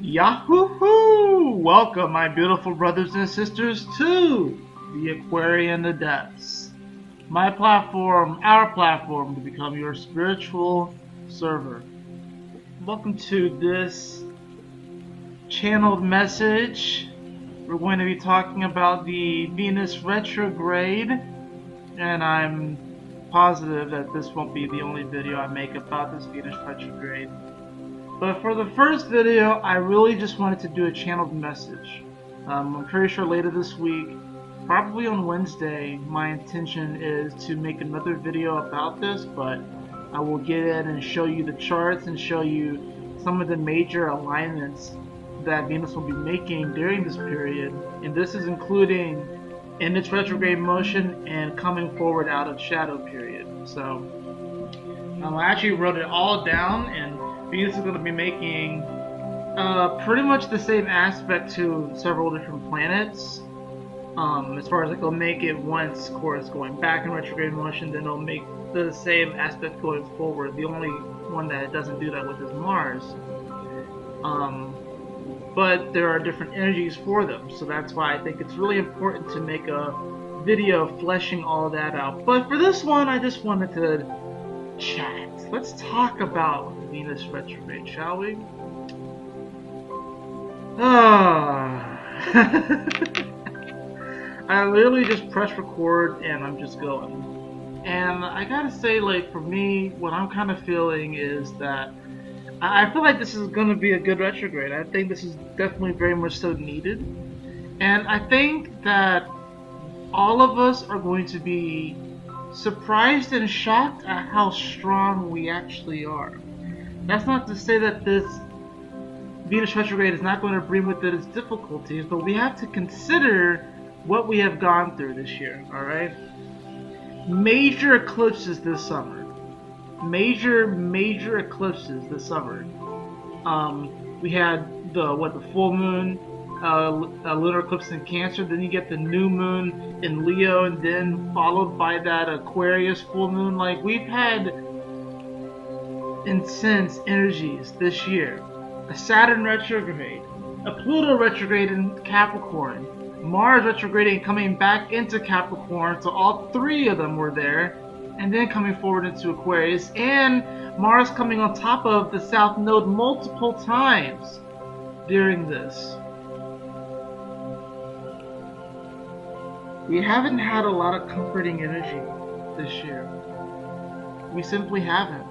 Yahoo! Welcome, my beautiful brothers and sisters, to the Aquarian Adepts. My platform, our platform, to become your spiritual server. Welcome to this channeled message. We're going to be talking about the Venus Retrograde, and I'm positive that this won't be the only video I make about this Venus Retrograde. But for the first video, I really just wanted to do a channeled message. I'm pretty sure later this week, probably on Wednesday, my intention is to make another video about this, but I will get in and show you the charts and show you some of the major alignments that Venus will be making during this period. And this is including in its retrograde motion and coming forward out of shadow period. So I actually wrote it all down, and Venus is going to be making pretty much the same aspect to several different planets. As far as like, it'll make it once, of course, going back in retrograde motion, then it'll make the same aspect going forward. The only one that it doesn't do that with is Mars. But there are different energies for them, so that's why I think it's really important to make a video fleshing all that out. But for this one, I just wanted to chat. Let's talk about Venus retrograde, shall we? I literally just press record and I'm just going. And I gotta say, like, for me, what I'm kind of feeling is that I feel like this is going to be a good retrograde. I think this is definitely very much so needed. And I think that all of us are going to be surprised and shocked at how strong we actually are. That's not to say that this Venus retrograde is not going to bring with it its difficulties, but we have to consider what we have gone through this year, alright? Major eclipses this summer. Major eclipses this summer. We had the full moon, lunar eclipse in Cancer, then you get the new moon in Leo, and then followed by that Aquarius full moon. Like, we've had intense energies this year. A Saturn retrograde, a Pluto retrograde in Capricorn, Mars retrograding coming back into Capricorn, so all three of them were there, and then coming forward into Aquarius, and Mars coming on top of the South Node multiple times during this. We haven't had a lot of comforting energy this year. We simply haven't.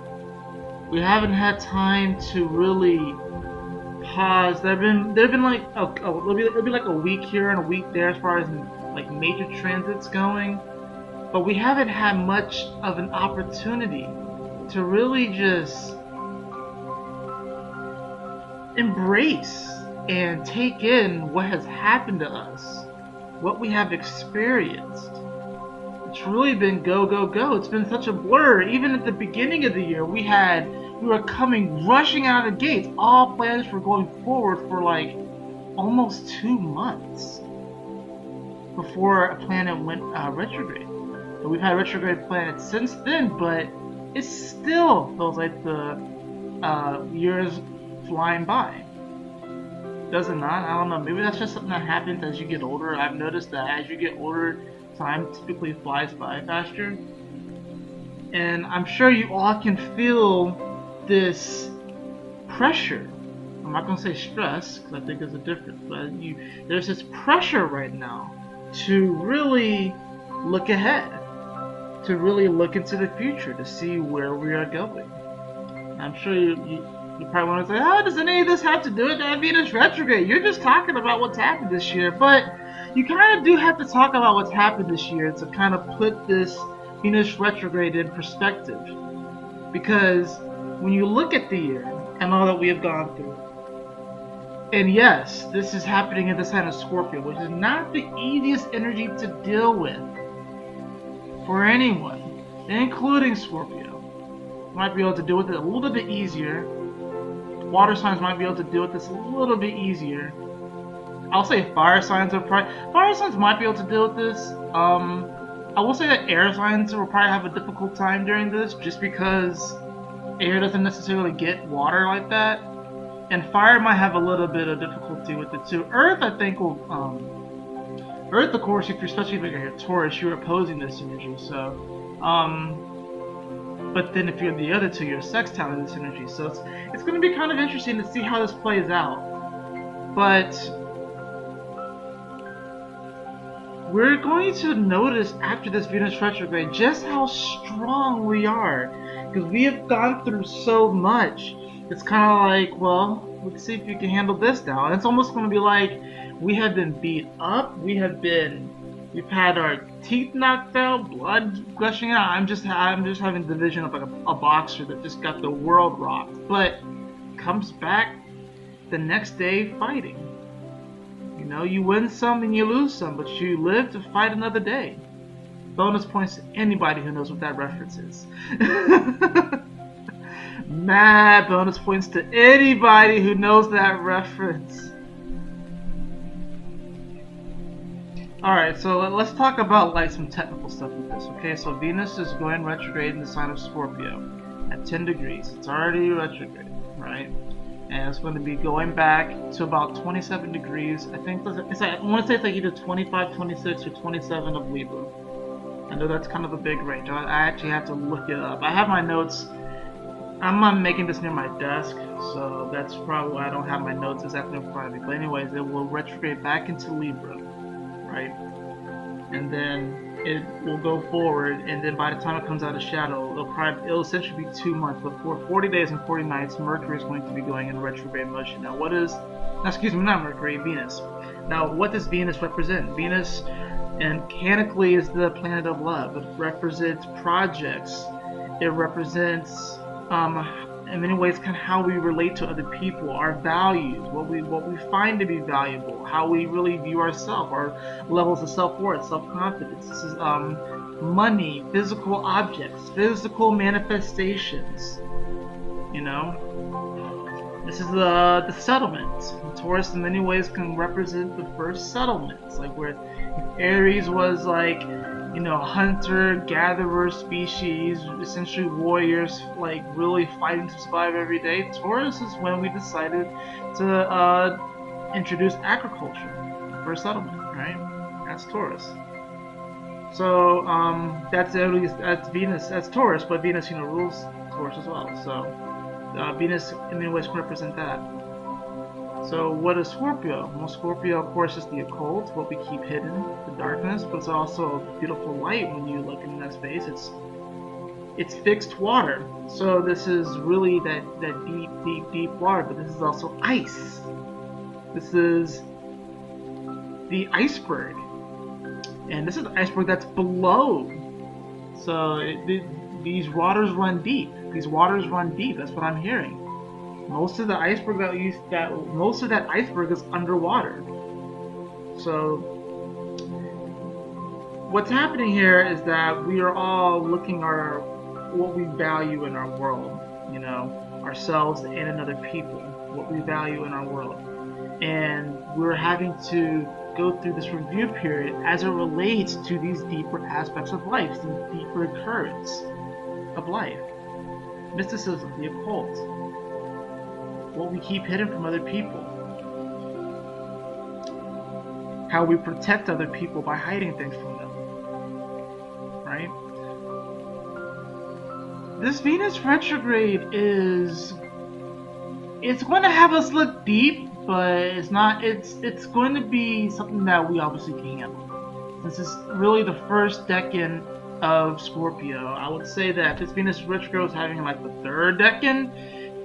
We haven't had time to really pause. There've been like it'll be like a week here and a week there as far as like major transits going, but we haven't had much of an opportunity to really just embrace and take in what has happened to us, what we have experienced. It's really been go, go, go. It's been such a blur. Even at the beginning of the year, we were rushing out of the gates. All plans were going forward for like almost 2 months before a planet went retrograde. And we've had retrograde planets since then, but it still feels like the years flying by. Does it not? I don't know. Maybe that's just something that happens as you get older. I've noticed that as you get older, time typically flies by faster. And I'm sure you all can feel this pressure. I'm not going to say stress, because I think there's a difference, but there's this pressure right now to really look ahead, to really look into the future, to see where we are going. I'm sure you probably want to say, how does any of this have to do with that Venus retrograde? You're just talking about what's happened this year. But you kind of do have to talk about what's happened this year to kind of put this Venus retrograde in perspective. Because when you look at the year and all that we have gone through, and yes, this is happening in the sign of Scorpio, which is not the easiest energy to deal with for anyone, including Scorpio. Might be able to deal with it a little bit easier. Water signs might be able to deal with this a little bit easier. I'll say fire signs might be able to deal with this. I will say that air signs will probably have a difficult time during this, just because air doesn't necessarily get water like that. And fire might have a little bit of difficulty with it too. Earth, I think, will Earth, of course, especially if you're here Taurus, you're opposing this energy. So, but then if you're the other two, you're sextile in this energy. So it's going to be kind of interesting to see how this plays out. But we're going to notice after this Venus retrograde just how strong we are, because we have gone through so much. It's kind of like, well, let's see if you can handle this now. And it's almost going to be like we have been beat up. We've had our teeth knocked out, blood gushing out. I'm just having the vision of like a boxer that just got the world rocked, but comes back the next day fighting. You know, you win some and you lose some, but you live to fight another day. Bonus points to anybody who knows what that reference is. Mad bonus points to anybody who knows that reference. Alright, so let's talk about like some technical stuff with this. Okay, so Venus is going retrograde in the sign of Scorpio at 10 degrees. It's already retrograde, right? And it's going to be going back to about 27 degrees. I think it's like, I want to say it's like either 25, 26, or 27 of Libra. I know that's kind of a big range. I actually have to look it up. I have my notes. I'm not making this near my desk, so that's probably why I don't have my notes exactly in front of me. But anyways, it will retrograde back into Libra, right? And then it will go forward, and then by the time it comes out of shadow, it'll essentially be 2 months. But for 40 days and 40 nights, Mercury is going to be going in retrograde motion. Now, not Mercury, Venus. Now, what does Venus represent? Venus, and canonically, is the planet of love. It represents projects. It represents, in many ways, kind of how we relate to other people, our values, what we find to be valuable, how we really view ourselves, our levels of self-worth, self-confidence. This is money, physical objects, physical manifestations. You know, this is the settlement. Taurus, in many ways, can represent the first settlements, like where Aries was like, you know, hunter-gatherer species, essentially warriors, like really fighting to survive every day. Taurus is when we decided to introduce agriculture, first settlement, right? That's Taurus. So that's Venus, that's Taurus, but Venus, you know, rules Taurus as well. So Venus, in many ways, can represent that. So what is Scorpio? Well, Scorpio, of course, is the occult, what we keep hidden, the darkness, but it's also a beautiful light when you look in that space. It's fixed water. So this is really that deep water, but this is also ice. This is the iceberg. And this is the iceberg that's below. So these waters run deep. These waters run deep. That's what I'm hearing. Most of the iceberg most of that iceberg is underwater. So what's happening here is that we are all looking at what we value in our world, you know, ourselves and in other people, what we value in our world. And we're having to go through this review period as it relates to these deeper aspects of life, these deeper currents of life. Mysticism, the occult, what we keep hidden from other people, how we protect other people by hiding things from them, right? This Venus retrograde it's going to have us look deep, but it's going to be something that we obviously can handle. This is really the first decan of Scorpio. I would say that this Venus retrograde is having like the third decan,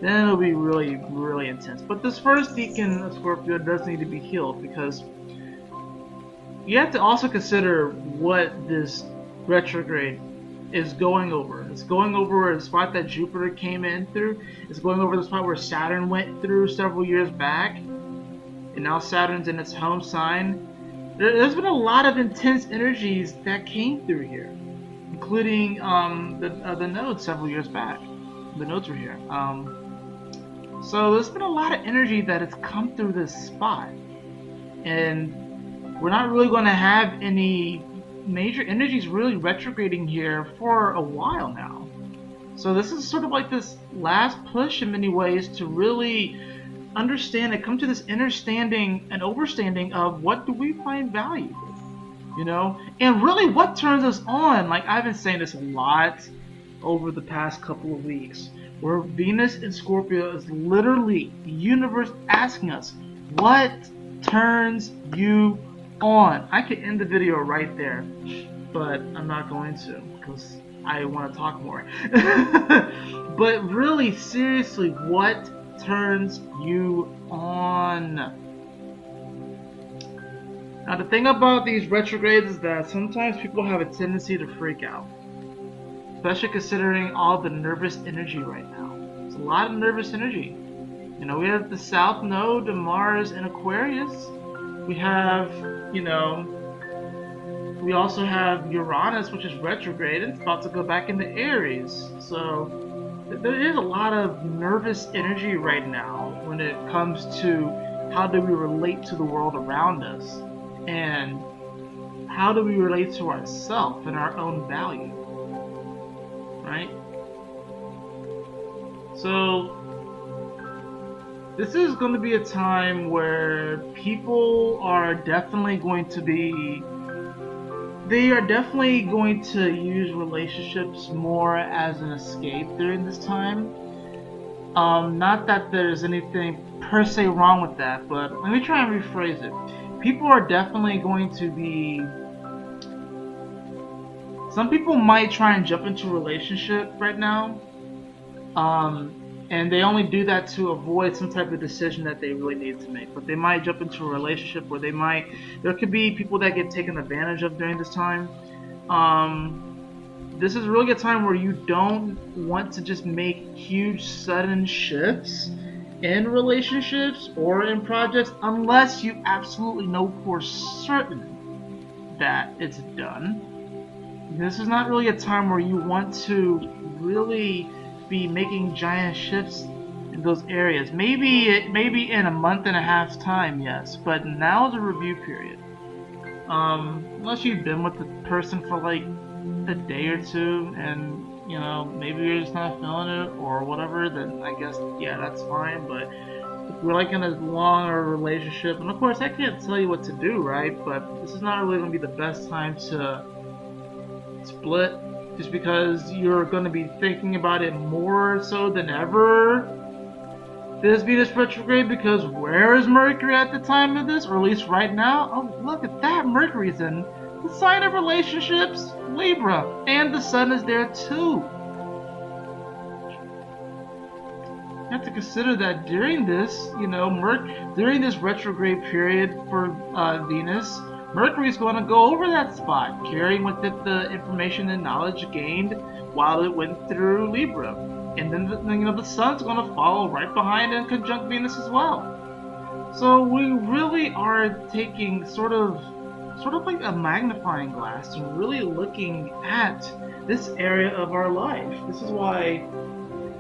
then it'll be really, really intense. But this first decan of Scorpio does need to be healed, because you have to also consider what this retrograde is going over. It's going over the spot that Jupiter came in through. It's going over the spot where Saturn went through several years back. And now Saturn's in its home sign. There's been a lot of intense energies that came through here, including the nodes several years back. The nodes were here. So there's been a lot of energy that has come through this spot. And we're not really going to have any major energies really retrograding here for a while now. So this is sort of like this last push in many ways to really understand and come to this understanding and overstanding of what do we find value with, you know, and really what turns us on. Like I've been saying this a lot over the past couple of weeks, where Venus in Scorpio is literally the universe asking us, what turns you on? I could end the video right there, but I'm not going to because I want to talk more. But really, seriously, what turns you on? Now, the thing about these retrogrades is that sometimes people have a tendency to freak out, especially considering all the nervous energy right now. There's a lot of nervous energy. You know, we have the South Node to Mars in Aquarius. We have, you know, we also have Uranus, which is retrograde. It's about to go back into Aries. So there is a lot of nervous energy right now when it comes to how do we relate to the world around us, and how do we relate to ourselves and our own value, right? So this is going to be a time where people are definitely going to be, they are definitely going to use relationships more as an escape during this time. Not that there's anything per se wrong with that, but let me try and rephrase it. People are definitely going to be, some people might try and jump into a relationship right now, and they only do that to avoid some type of decision that they really need to make. But they might jump into a relationship where there could be people that get taken advantage of during this time. This is really a time where you don't want to just make huge sudden shifts in relationships or in projects unless you absolutely know for certain that it's done. This is not really a time where you want to really be making giant shifts in those areas. Maybe in a month and a half's time, yes, but now is a review period. Unless you've been with the person for like a day or two, and you know, maybe you're just not feeling it or whatever, then I guess, yeah, that's fine. But if we're like in a longer relationship, and of course I can't tell you what to do, right? But this is not really going to be the best time to split, just because you're going to be thinking about it more so than ever this Venus retrograde, because where is Mercury at the time of this, or at least right now? Oh, look at that, Mercury's in the sign of relationships, Libra, and the Sun is there too. You have to consider that during this, you know, during this retrograde period for Venus, Mercury's going to go over that spot, carrying with it the information and knowledge gained while it went through Libra. And then the Sun's going to follow right behind and conjunct Venus as well. So we really are taking sort of like a magnifying glass and really looking at this area of our life. This is why,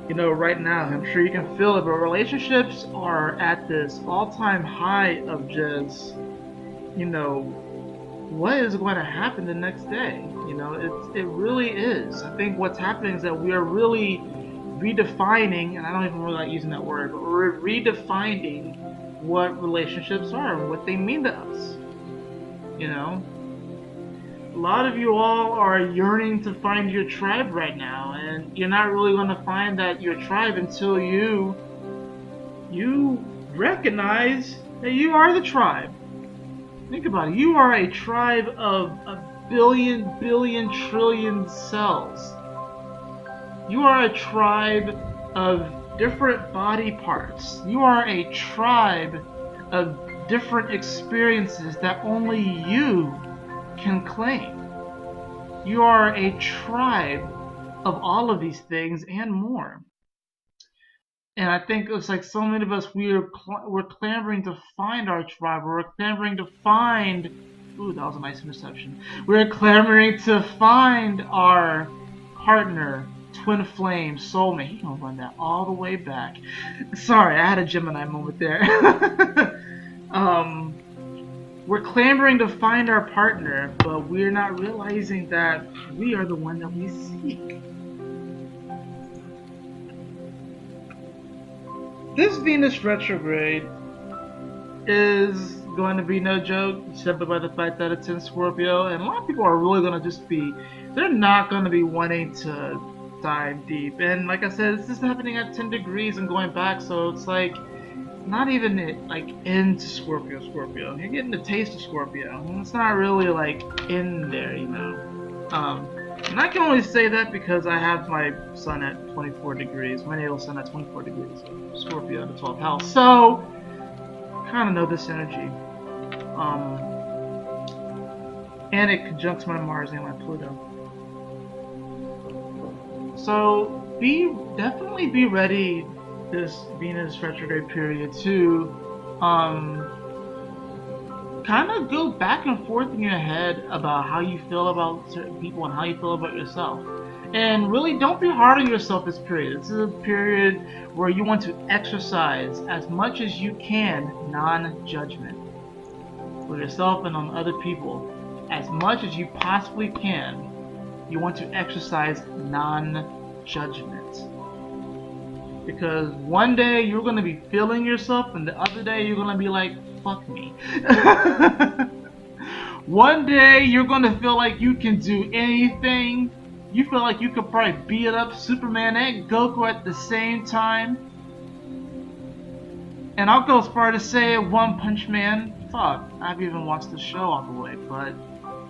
you know, right now, I'm sure you can feel it, but relationships are at this all-time high of just, you know, what is going to happen the next day? You know, it really is. I think what's happening is that we are really redefining, and I don't even really like using that word, but we're redefining what relationships are and what they mean to us. You know, a lot of you all are yearning to find your tribe right now, and you're not really going to find that your tribe until you recognize that you are the tribe. Think about it. You are a tribe of a billion trillion cells. You are a tribe of different body parts. You are a tribe of different experiences that only you can claim. You are a tribe of all of these things and more. And I think it's like so many of us, we're clamoring to find our tribe. We're clamoring to find, ooh, that was a nice interception. We're clamoring to find our partner, twin flame, soulmate. He's gonna run that all the way back. Sorry, I had a Gemini moment there. We're clamoring to find our partner, but we're not realizing that we are the one that we seek. This Venus retrograde is going to be no joke, simply by the fact that it's in Scorpio, and a lot of people are really going to just be, they're not going to be wanting to dive deep. And like I said, this is happening at 10 degrees and going back, so it's like not even like into Scorpio. You're getting a taste of Scorpio, and it's not really like in there, you know. And I can only say that because I have my sun at 24 degrees, my natal sun at 24 degrees, Scorpio in the 12th house, so kind of know this energy. And it conjuncts my Mars and my Pluto. So definitely be ready this Venus retrograde period to kind of go back and forth in your head about how you feel about certain people and how you feel about yourself. And really, don't be hard on yourself this period. This is a period where you want to exercise as much as you can non-judgment for yourself and on other people. As much as you possibly can, you want to exercise non-judgment. Because one day you're going to be feeling yourself, and the other day you're going to be like, fuck me. One day you're going to feel like you can do anything. You feel like you could probably beat up Superman and Goku at the same time. And I'll go as far to say One Punch Man. Fuck, I've even watched the show all the way, but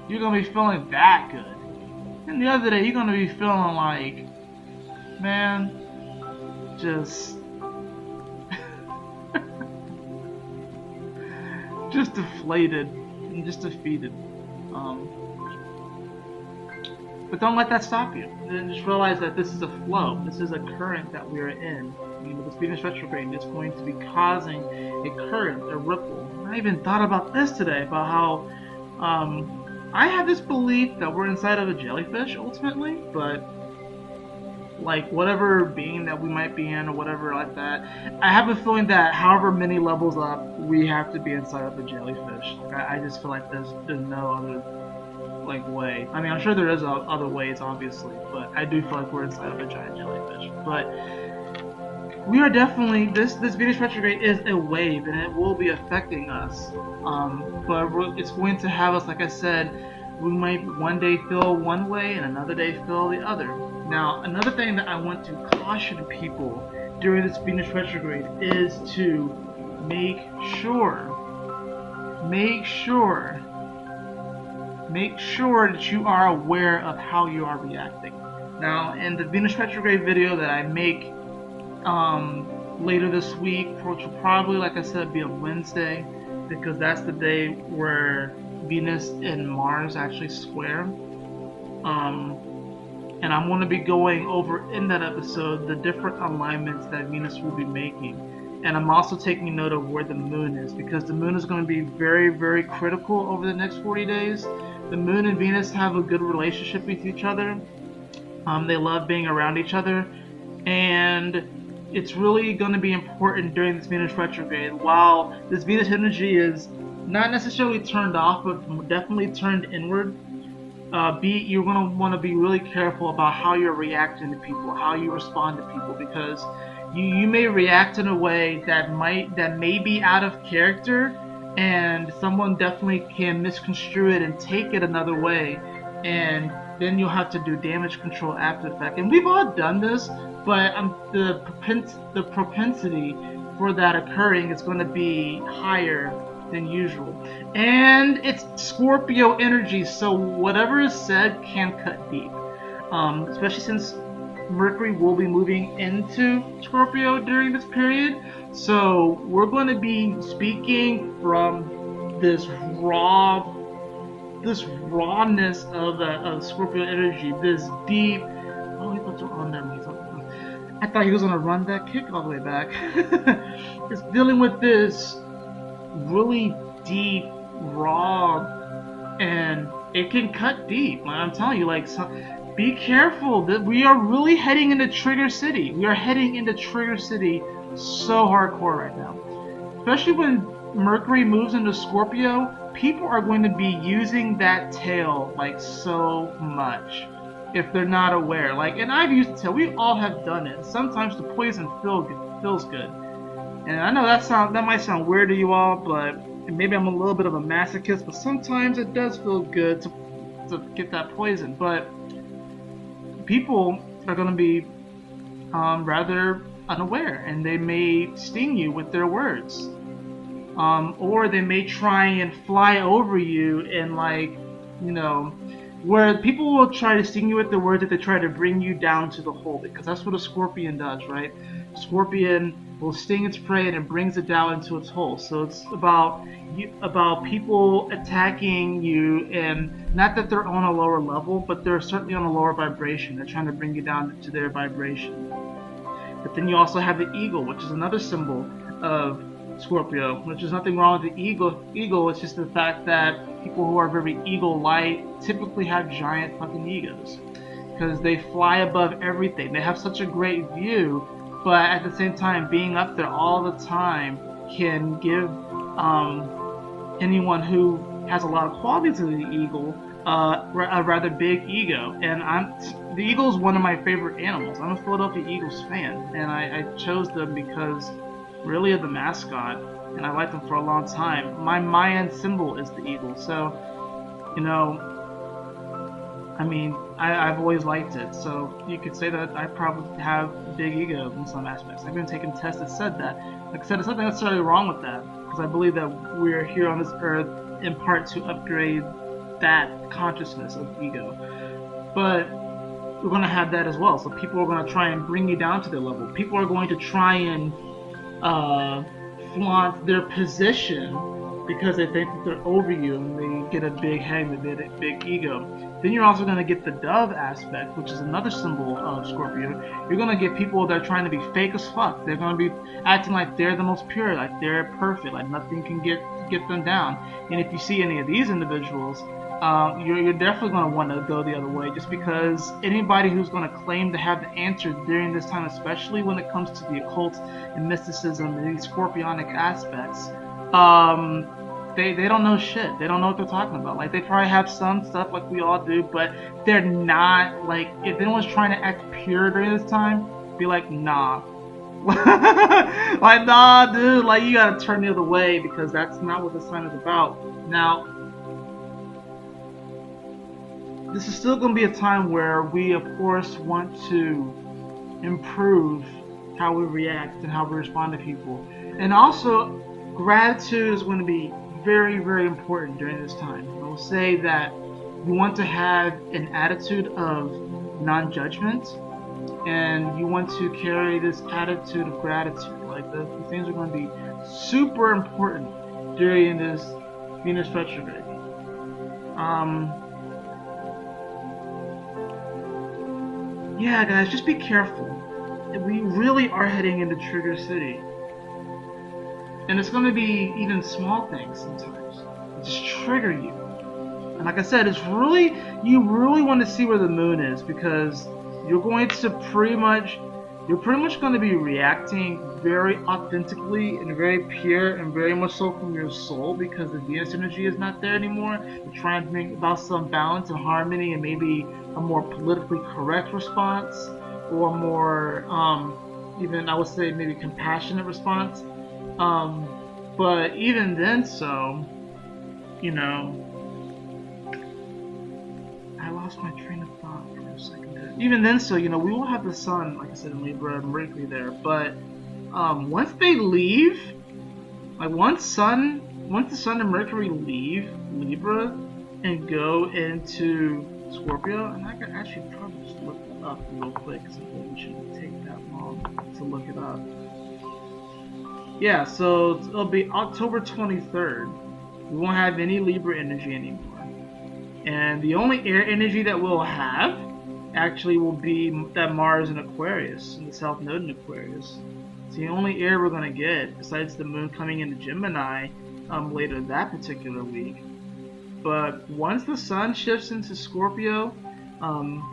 you're going to be feeling that good. And the other day you're going to be feeling like, man, just just deflated and just defeated. But don't let that stop you. And just realize that this is a flow. This is a current that we are in. You know, this Venus retrograde is going to be causing a current, a ripple. I even thought about this today, about how I have this belief that we're inside of a jellyfish ultimately, but like whatever being that we might be in or whatever like that, I have a feeling that however many levels up, we have to be inside of a jellyfish. Like, I just feel like there's no other like way. I mean, I'm sure there is other ways, obviously, but I do feel like we're inside of a giant jellyfish. But we are definitely, this Venus retrograde is a wave, and it will be affecting us. But it's going to have us, like I said, we might one day feel one way and another day feel the other. Now, another thing that I want to caution people during this Venus retrograde is to make sure that you are aware of how you are reacting. Now, in the Venus retrograde video that I make later this week, which will probably, like I said, be on Wednesday, because that's the day where Venus and Mars actually square. And I'm going to be going over in that episode the different alignments that Venus will be making. And I'm also taking note of where the moon is, because the moon is going to be very, very critical over the next 40 days. The moon and Venus have a good relationship with each other. They love being around each other. And it's really going to be important during this Venus retrograde. While this Venus energy is not necessarily turned off, but definitely turned inward, you're going to want to be really careful about how you're reacting to people, how you respond to people, because you may react in a way that may be out of character, and someone definitely can misconstrue it and take it another way, and then you'll have to do damage control after the fact. And we've all done this, but the propensity for that occurring is going to be higher than usual. And it's Scorpio energy, so whatever is said can cut deep. Especially since Mercury will be moving into Scorpio during this period. So we're going to be speaking from this rawness of Scorpio energy, this deep. Oh, he puts it on there. I thought he was going to run that kick all the way back. It's dealing with this really deep, raw, and it can cut deep. I'm telling you, like, be careful. That we are really heading into Trigger City. We are heading into Trigger City so hardcore right now. Especially when Mercury moves into Scorpio, people are going to be using that tail like so much if they're not aware. Like, and I've used the tail. We all have done it. Sometimes the poison feels good. And I know that might sound weird to you all, but maybe I'm a little bit of a masochist, but sometimes it does feel good to get that poison. But people are going to be rather unaware, and they may sting you with their words. Or they may try and fly over you and, like, you know, where people will try to sting you with their words that they try to bring you down to the hole, because that's what a scorpion does, right? Scorpion will sting its prey and it brings it down into its hole. So it's about people attacking you, and not that they're on a lower level, but they're certainly on a lower vibration. They're trying to bring you down to their vibration. But then you also have the eagle, which is another symbol of Scorpio, which is nothing wrong with the eagle. It's just the fact that people who are very eagle-like typically have giant fucking egos, because they fly above everything. They have such a great view, but at the same time, being up there all the time can give anyone who has a lot of qualities of the eagle a rather big ego. And the eagle is one of my favorite animals. I'm a Philadelphia Eagles fan, and I chose them because really of the mascot, and I liked them for a long time. My Mayan symbol is the eagle, so, you know, I mean, I've always liked it, so you could say that I probably have a big ego in some aspects. I've been taking tests that said that. Like I said, there's nothing necessarily wrong with that, because I believe that we're here on this earth in part to upgrade that consciousness of ego. But we're going to have that as well, so people are going to try and bring you down to their level. People are going to try and flaunt their position because they think that they're over you, and they get a big head, they get a big ego. Then you're also going to get the dove aspect, which is another symbol of Scorpio. You're going to get people that are trying to be fake as fuck. They're going to be acting like they're the most pure, like they're perfect, like nothing can get them down. And if you see any of these individuals, you're definitely going to want to go the other way, just because anybody who's going to claim to have the answer during this time, especially when it comes to the occult and mysticism and these scorpionic aspects, they don't know shit. They don't know what they're talking about. Like, they probably have some stuff like we all do, but they're not, like, if anyone's trying to act pure during this time, be like, nah. Like, nah, dude, like, you gotta turn the other way, because that's not what this time is about. Now, this is still going to be a time where we, of course, want to improve how we react and how we respond to people. And also, gratitude is going to be very, very important during this time. I will say that you want to have an attitude of non-judgment, and you want to carry this attitude of gratitude. Like, the things are going to be super important during this Venus retrograde. Yeah, guys, just be careful. We really are heading into Trigger City. And it's going to be even small things sometimes that just trigger you. And like I said, you really want to see where the moon is, because you're pretty much going to be reacting very authentically and very pure and very much so from your soul, because the Venus energy is not there anymore. You're trying to bring about some balance and harmony and maybe a more politically correct response, or more, even I would say maybe compassionate response. But even then, so, you know, I lost my train of thought for a second there. Even then, so, you know, we will have the sun, like I said, in Libra and Mercury there, but once they leave, like once the sun and Mercury leave Libra and go into Scorpio, and I could actually probably just look it up real quick, because it shouldn't take that long to look it up. Yeah, so it'll be October 23rd. We won't have any Libra energy anymore. And the only air energy that we'll have actually will be that Mars in Aquarius, in the South Node in Aquarius. It's the only air we're going to get, besides the moon coming into Gemini later that particular week. But once the sun shifts into Scorpio,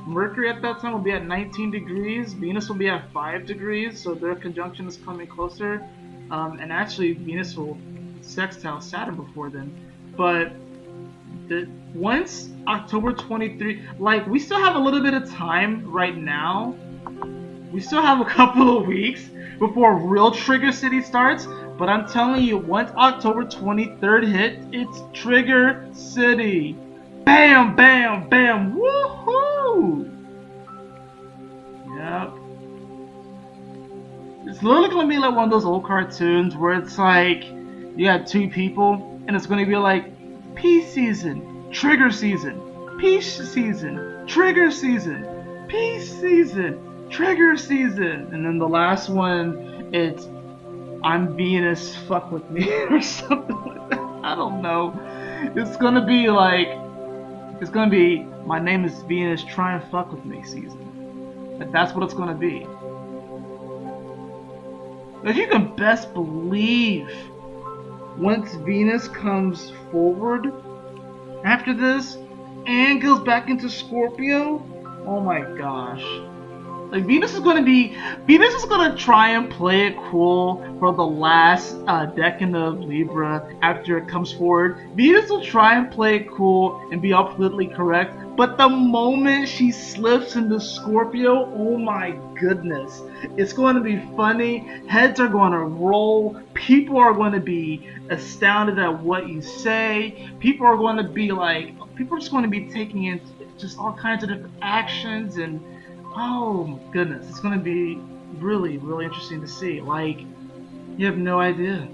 Mercury at that time will be at 19 degrees, Venus will be at 5 degrees, so their conjunction is coming closer. And actually, Venus will sextile Saturn before then. But once October 23, like, we still have a little bit of time right now. We still have a couple of weeks. before real Trigger City starts. But I'm telling you, once October 23rd hit, it's Trigger City. Bam, bam, bam, woohoo! Yep. It's literally gonna be like one of those old cartoons where it's like you got two people and it's gonna be like peace season, trigger season, peace season, trigger season, peace season, trigger season, and then the last one it's I'm Venus, fuck with me or something like that. I don't know. It's gonna be like my name is Venus, try and fuck with me season. That's what it's gonna be. If you can best believe, once Venus comes forward after this and goes back into Scorpio, oh my gosh. Like Venus is gonna try and play it cool for the last decade of Libra after it comes forward. Venus will try and play it cool and be all politically correct, but the moment she slips into Scorpio, oh my goodness, it's going to be funny. Heads are going to roll. People are going to be astounded at what you say. People are going to be like, people are just going to be taking in just all kinds of different actions, and oh my goodness, it's going to be really, really interesting to see. Like, you have no idea.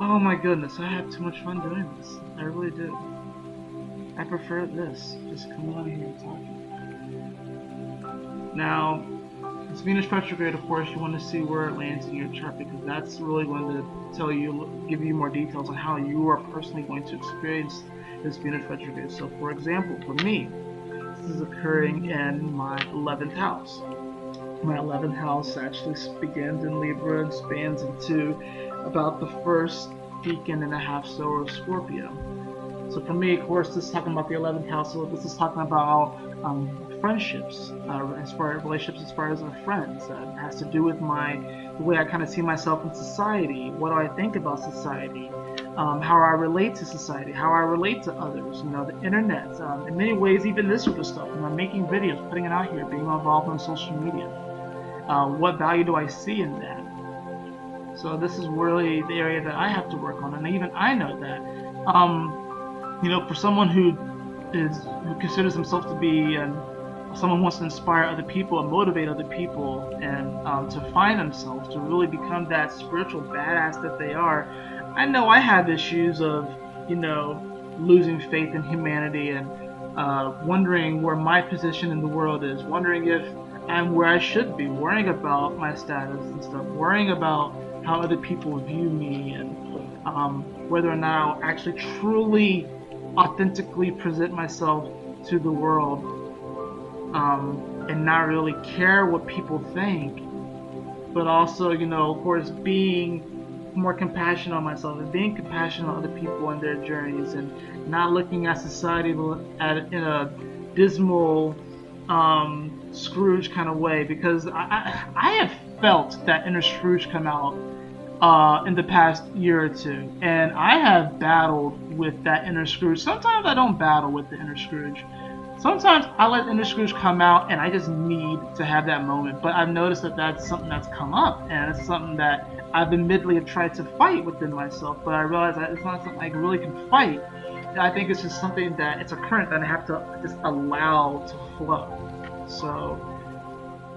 Oh my goodness, I have too much fun doing this. I really do. I prefer this. Just come on here and talk. Now, this Venus retrograde, of course, you want to see where it lands in your chart, because that's really going to tell you, give you more details on how you are personally going to experience this Venus retrograde. So, for example, for me, this is occurring in my 11th house. My 11th house actually begins in Libra and spans into about the first weekend and a half so of Scorpio. So for me, of course, this is talking about the 11th house. So this is talking about friendships, as far as relationships, as far as our friends. It has to do with the way I kind of see myself in society. What do I think about society? How I relate to society, how I relate to others, you know, the internet, in many ways, even this sort of stuff, you know, making videos, putting it out here, being involved on social media. What value do I see in that? So this is really the area that I have to work on, and even I know that. You know, for someone who considers himself to be someone who wants to inspire other people and motivate other people, and to find themselves, to really become that spiritual badass that they are, I know I have issues of, you know, losing faith in humanity and wondering where my position in the world is, wondering if I'm where I should be, worrying about my status and stuff, worrying about how other people view me, and whether or not I'll actually truly, authentically present myself to the world, and not really care what people think, but also, you know, of course, being more compassionate on myself and being compassionate on other people and their journeys, and not looking at society in a dismal Scrooge kind of way, because I have felt that inner Scrooge come out in the past year or two, and I have battled with that inner Scrooge. Sometimes I don't battle with the inner Scrooge. Sometimes I let the inner Scrooge come out and I just need to have that moment, but I've noticed that that's something that's come up, and it's something that I've admittedly tried to fight within myself, but I realize that it's not something I really can fight. I think it's just something that, it's a current that I have to just allow to flow. So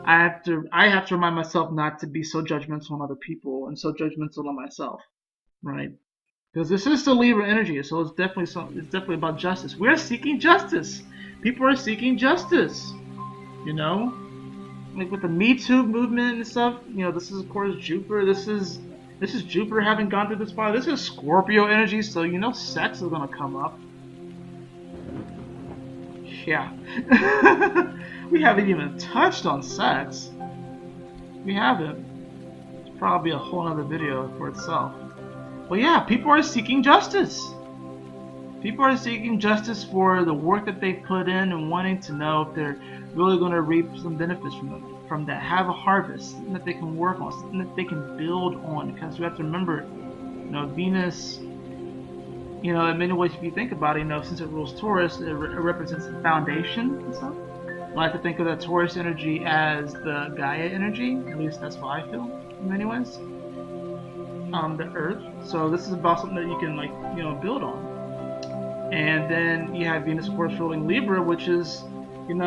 I have to remind myself not to be so judgmental on other people and so judgmental on myself, right? Because this is the Libra energy, so it's definitely about justice. We're seeking justice. People are seeking justice, you know? Like with the Me Too movement and stuff, you know, this is of course Jupiter. This is Jupiter having gone through this fire. This is Scorpio energy, so you know sex is gonna come up. Yeah. We haven't even touched on sex. We haven't. It's probably a whole other video for itself. But yeah, people are seeking justice. People are seeking justice for the work that they put in and wanting to know if they're really going to reap some benefits from that. Have a harvest, something that they can work on, something that they can build on. Because we have to remember, you know, Venus, you know, in many ways, if you think about it, you know, since it rules Taurus, it represents the foundation and stuff. like to think of the Taurus energy as the Gaia energy. At least that's how I feel in many ways. The Earth. So this is about something that you can build on. And then you have Venus, of course, ruling Libra, which is, in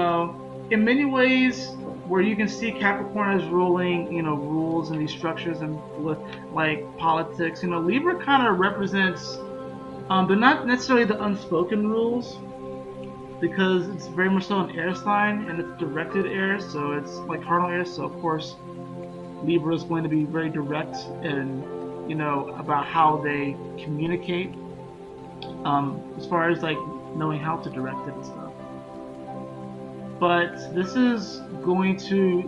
many ways where you can see Capricorn as ruling, rules and these structures and like politics. Libra kind of represents, they're not necessarily the unspoken rules, because it's very much so an air sign and it's directed air, so it's like cardinal air. So of course, Libra is going to be very direct and about how they communicate, as far as like knowing how to direct it and stuff. But this is going to,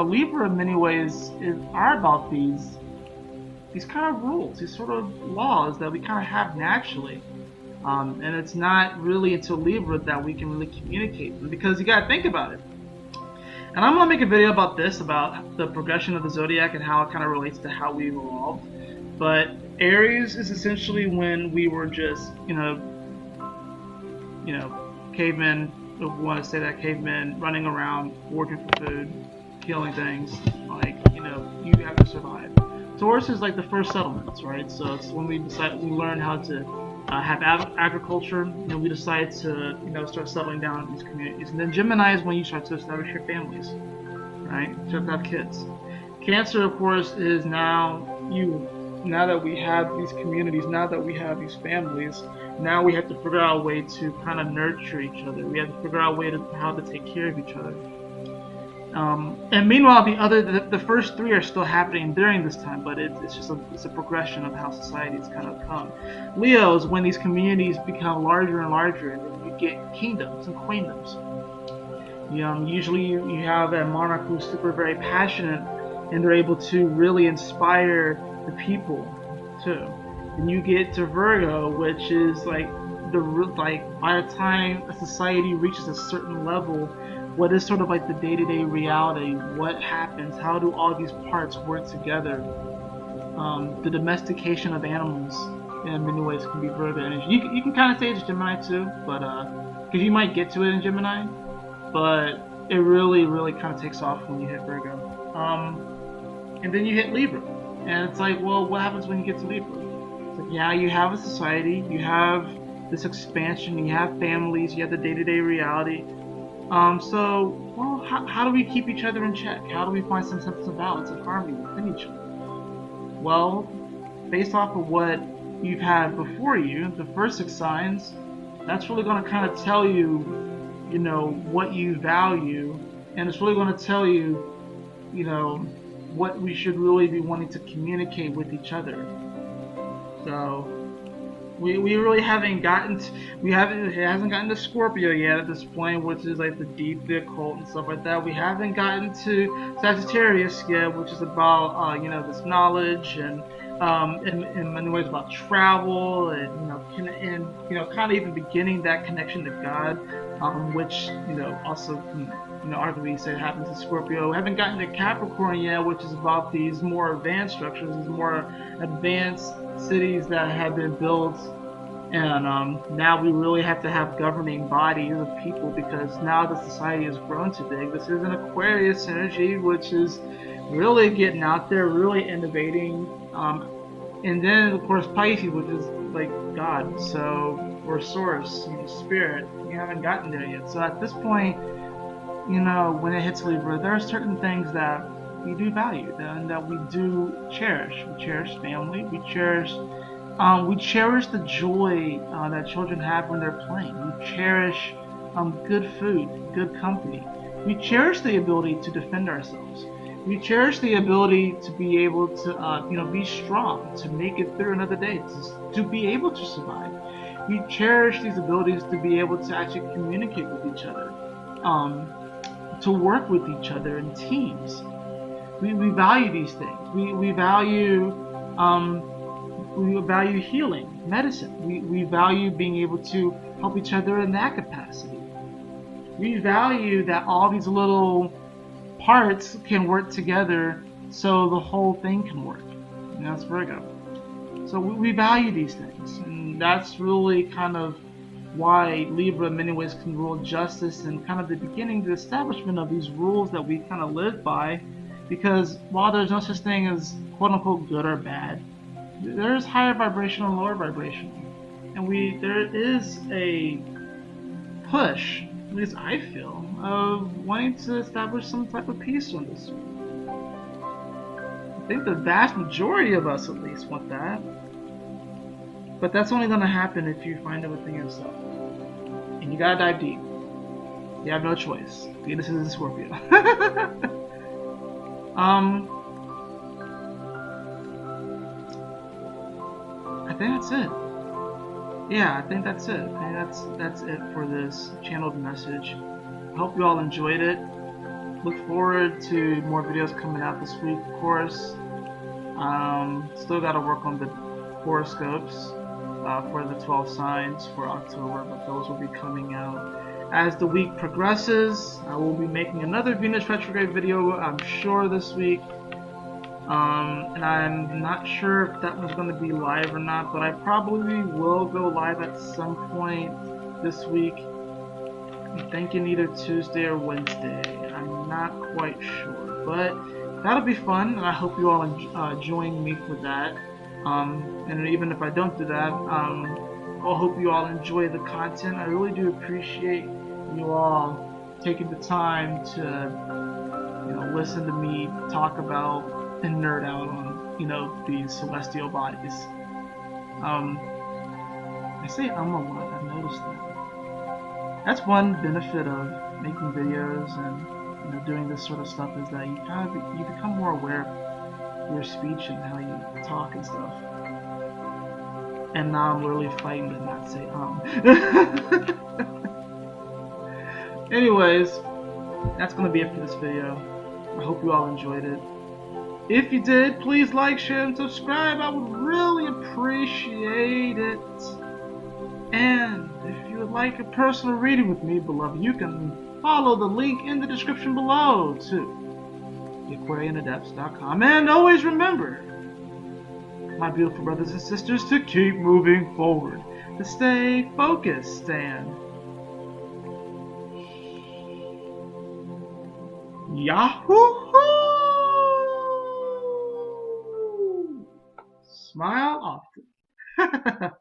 Libra in many ways are about these kind of rules, these sort of laws that we kind of have naturally. And it's not really until Libra that we can really communicate them, because you gotta think about it. And I'm gonna make a video about this, about the progression of the zodiac and how it kind of relates to how we evolved. But Aries is essentially when we were just, cavemen, if we want to say that, cavemen running around, working for food, killing things, you have to survive. Taurus is like the first settlements, right? So it's when we learn how to have agriculture, and we decide to, start settling down in these communities. And then Gemini is when you start to establish your families, right? You start to have kids. Cancer, of course, is now that we have these communities, now that we have these families, now we have to figure out a way to kind of nurture each other. We have to figure out a way how to take care of each other. And meanwhile, the first three are still happening during this time, but it's a progression of how society's kind of come. Leo is when these communities become larger and larger, and then you get kingdoms and queendoms. Usually you have a monarch who's very passionate, and they're able to really inspire the people too. And you get to Virgo, which is by the time a society reaches a certain level, what is sort of like the day-to-day reality, what happens, how do all these parts work together. The domestication of animals in many ways can be Virgo energy. You can kind of say it's Gemini too, but because you might get to it in Gemini, but it really kind of takes off when you hit Virgo. And then you hit Libra, and it's like, well, what happens when you get to Libra? It's like, yeah, you have a society, you have this expansion, you have families, you have the day-to-day reality. How do we keep each other in check? How do we find some sense of balance and harmony within each other? Well, based off of what you've had before you, the first 6 signs, that's really going to kind of tell you, what you value, and it's really going to tell you, what we should really be wanting to communicate with each other. So we really haven't gotten to, it hasn't gotten to Scorpio yet at this point, which is like the occult and stuff like that. We haven't gotten to Sagittarius yet, which is about this knowledge and in many ways about travel and kind of even beginning that connection to God, which also arguably say happens to Scorpio. We haven't gotten to Capricorn yet, which is about these more advanced structures, these more advanced cities that have been built, and now we really have to have governing bodies of people, because now the society has grown too big. This is an Aquarius energy, which is really getting out there, really innovating, and then of course Pisces, which is like God, or source, spirit. We haven't gotten there yet. So at this point, when it hits Libra, there are certain things that we do value and that we do cherish. We cherish family. We cherish the joy that children have when they're playing. We cherish good food, good company. We cherish the ability to defend ourselves. We cherish the ability to be able to, be strong, to make it through another day, to be able to survive. We cherish these abilities to be able to actually communicate with each other, to work with each other in teams. We value these things. We value healing, medicine. We value being able to help each other in that capacity. We value that all these little parts can work together so the whole thing can work. And that's Virgo. So we value these things, and that's really kind of why Libra in many ways can rule justice and kind of the beginning, the establishment of these rules that we kind of live by. Because while there's no such thing as quote-unquote good or bad, there's higher vibrational and lower vibrational. And there is a push, at least I feel, of wanting to establish some type of peace on this. I think the vast majority of us at least want that. But that's only going to happen if you find it within yourself. And you gotta dive deep. You have no choice. Venus is in Scorpio. I think that's it. Yeah, I think that's it. I think that's it for this channeled message. I hope you all enjoyed it. Look forward to more videos coming out this week, of course. Still got to work on the horoscopes for the 12 signs for October, but those will be coming out as the week progresses. I will be making another Venus retrograde video, I'm sure, this week. And I'm not sure if that one's going to be live or not, but I probably will go live at some point this week. I'm thinking either Tuesday or Wednesday. I'm not quite sure, but that'll be fun, and I hope you all join me for that. And even if I don't do that, I hope you all enjoy the content. I really do appreciate you all taking the time to, listen to me talk about and nerd out on, these celestial bodies. I say a lot, I've noticed that. That's one benefit of making videos and doing this sort of stuff, is that you become more aware of your speech and how you talk and stuff. And now I'm really fighting to not say Anyways, that's gonna be it for this video. I hope you all enjoyed it. If you did, please like, share, and subscribe. I would really appreciate it. And if you would like a personal reading with me, beloved, you can follow the link in the description below to AquarianAdepts.com. And always remember, my beautiful brothers and sisters, to keep moving forward, to stay focused, and Yahoo! Smile often.